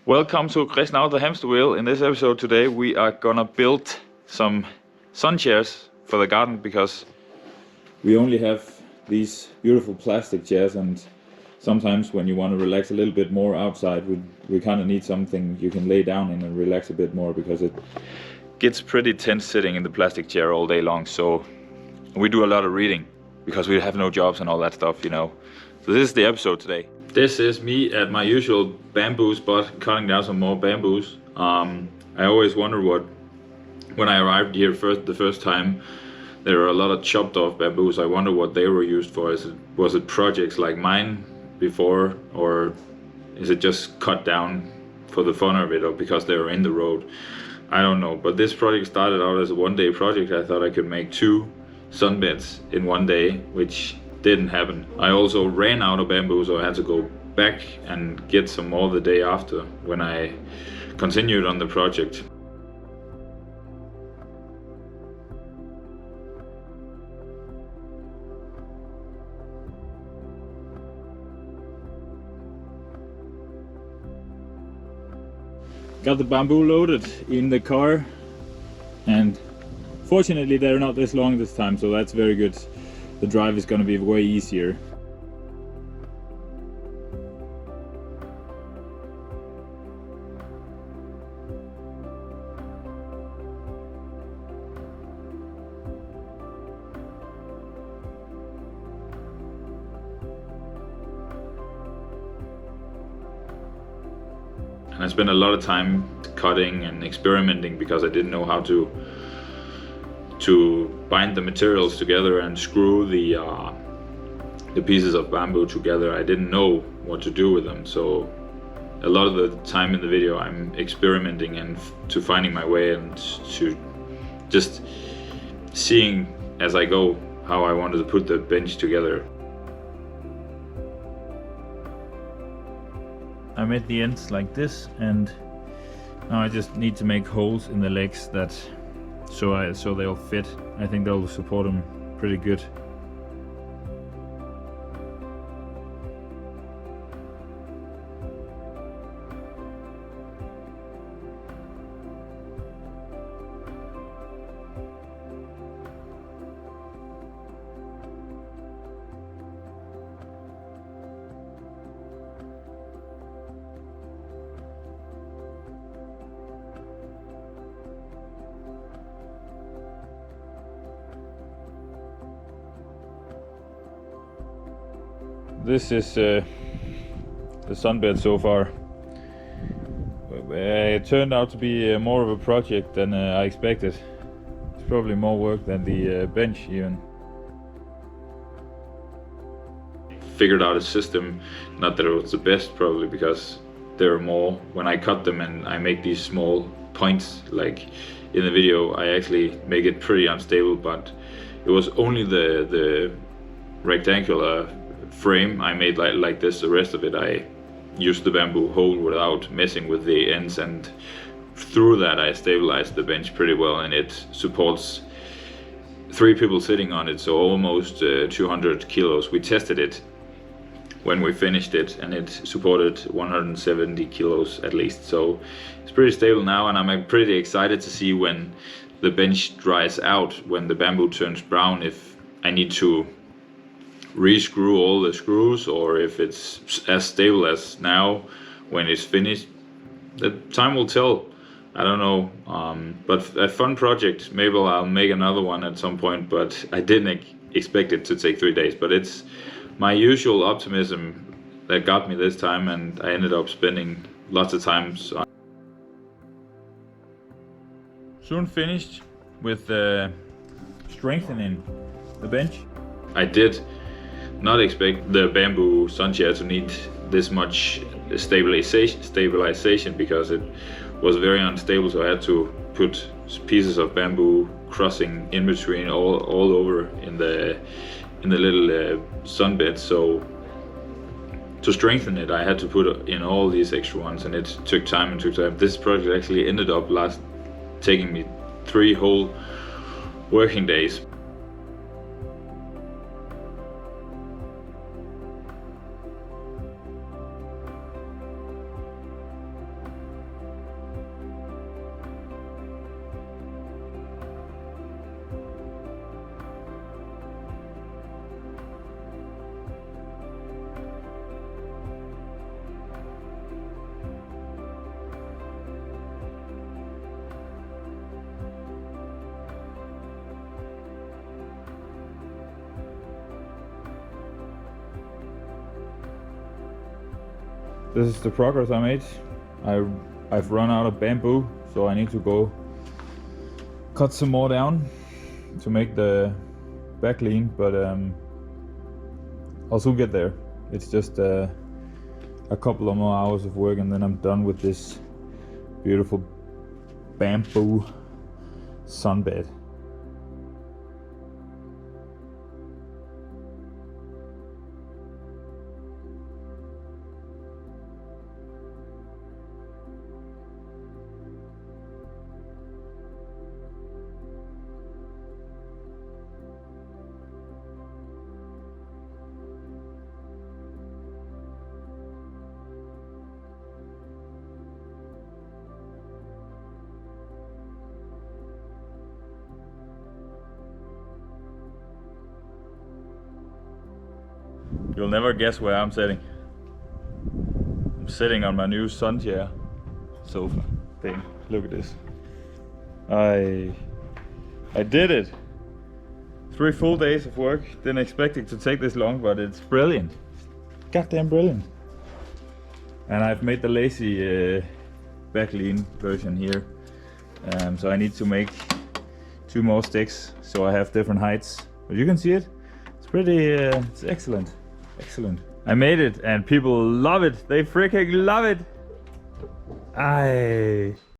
Welcome to Chris Now the Hamster Wheel. In this episode today we are gonna build some sun chairs for the garden because we only have these beautiful plastic chairs, and sometimes when you want to relax a little bit more outside we kind of need something you can lay down in and relax a bit more, because it gets pretty tense sitting in the plastic chair all day long. So we do a lot of reading because we have no jobs and all that stuff, So this is the episode today. This is me at my usual bamboo spot, cutting down some more bamboos. I always wonder when I arrived here the first time, there were a lot of chopped off bamboos. I wonder what they were used for. Was it projects like mine before, or is it just cut down for the fun of it, or because they were in the road? I don't know. But this project started out as a one-day project. I thought I could make 2 sunbeds in one day, which didn't happen. I also ran out of bamboo, so I had to go back and get some more the day after when I continued on the project. Got the bamboo loaded in the car, and fortunately they're not this long this time, so that's very good. The drive is going to be way easier. And I spent a lot of time cutting and experimenting because I didn't know how to bind the materials together and screw the pieces of bamboo together. I didn't know what to do with them, so a lot of the time in the video I'm experimenting and to finding my way, and to just seeing as I go how I wanted to put the bench together. I made the ends like this, and now I just need to make holes in the legs so they'll fit. I think they'll support them pretty good. This is the sunbed so far. It turned out to be more of a project than I expected. It's probably more work than the bench even. Figured out a system, not that it was the best probably, because there are more. When I cut them and I make these small points, like in the video, I actually make it pretty unstable, but it was only the rectangular frame I made like this. The rest of it I used the bamboo whole without messing with the ends, and through that I stabilized the bench pretty well, and it supports 3 people sitting on it, so almost 200 kilos. We tested it when we finished it and it supported 170 kilos at least, so it's pretty stable now, and I'm pretty excited to see when the bench dries out, when the bamboo turns brown, if I need to re-screw all the screws or if it's as stable as now when it's finished. The time will tell. I don't know, but a fun project. Maybe I'll make another one at some point, but I didn't expect it to take 3 days. But it's my usual optimism that got me this time, and I ended up spending lots of time on. Soon finished with strengthening the bench. I did not expect the bamboo sun chair to need this much stabilization because it was very unstable, so I had to put pieces of bamboo crossing in between all over in the little sunbed. So to strengthen it I had to put in all these extra ones, and it took time. This project actually ended up taking me 3 whole working days. This is the progress I made. I've run out of bamboo, so I need to go cut some more down to make the back lean, but I'll soon get there. It's just a couple of more hours of work and then I'm done with this beautiful bamboo sunbed. You'll never guess where I'm sitting. I'm sitting on my new sun chair sofa thing. Look at this. I did it. 3 full days of work. Didn't expect it to take this long, but it's brilliant. Goddamn brilliant. And I've made the lazy back lean version here. So I need to make 2 more sticks so I have different heights. But you can see it. It's pretty, it's excellent. Excellent. I made it and people love it. They freaking love it.